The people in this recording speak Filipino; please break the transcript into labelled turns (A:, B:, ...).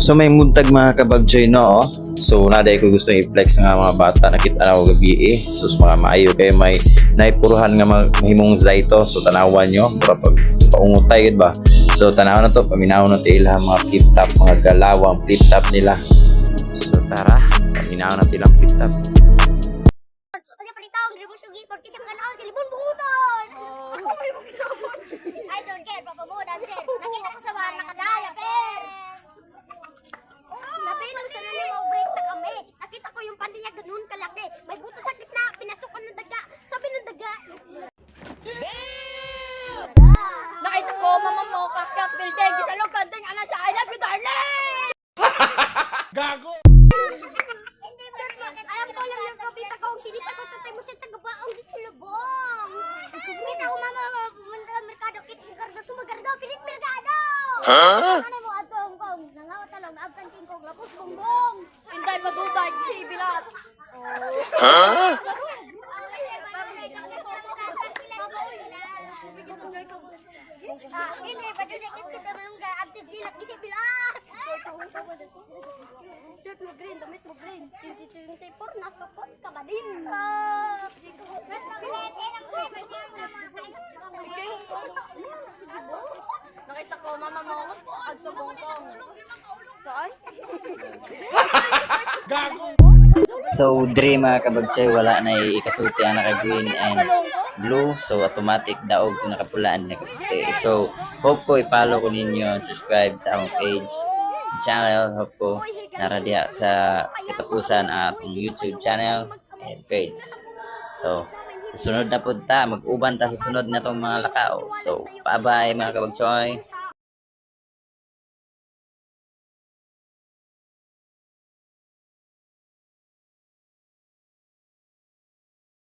A: So may muntag mga kabagjoy no. So naday ko gusto i-flex nga mga bata nakita na ko gabi eh. So sa mga maayo kayo may naipuruhan nga mahimong zayto. So tanawan nyo pag paungutay gid ba. So tanawan na to paminaw na tila mga flip top mga galawang flip top nila. So tara paminaw na tilang flip top.
B: Kasi palitaw ang ribos yung gipon kasi mga naon silibon buuton. Ako may magkasabot. I don't care, papamudan sir. Nakita ko sa mga nakadaya, per. Napinong sa nalimaw break na kami. Nakita ko yung pandi niya ganun kalaki. May buto sa gitna, pinasukan ng daga. Sabi ng daga.
C: Nakita ko, mama mo, kakak, building, gisalong kanta niya na siya, I love you, darling!
D: Gago!
B: Hindi ba? Alam ko lang yung kapita ko. Sinita ko tatay mo siya sa gabaong ditulubong. Kita ko mama pumunta sa merkado. Kita ko gardo, sumagardo, pilit merkado. Ano mo atong kong? Nangawat na lang, naabsan king kong lapos bongbong.
C: Hindi maduday, si Bilat.
B: Hindi, padudikit kita malungga. Absent dilat, isip bilat.
C: Shirt mo green, damit mo green. 2024, nasupot ka ba din? Nakita ko, mama mo, agtubong-tong. Saan?
D: Gago!
A: So dire mga kabagjoy wala na ikasulti ang naka green and blue. So automatic daog kung nakapulaan na kaputi. So hope ko i-follow ko ninyo, subscribe sa akong page channel. Hope ko naradia sa katapusan ang atong YouTube channel and page. So sa sunod na punta, mag-uban ta sa sunod na tong mga lakaw. So bye bye mga kabagjoy.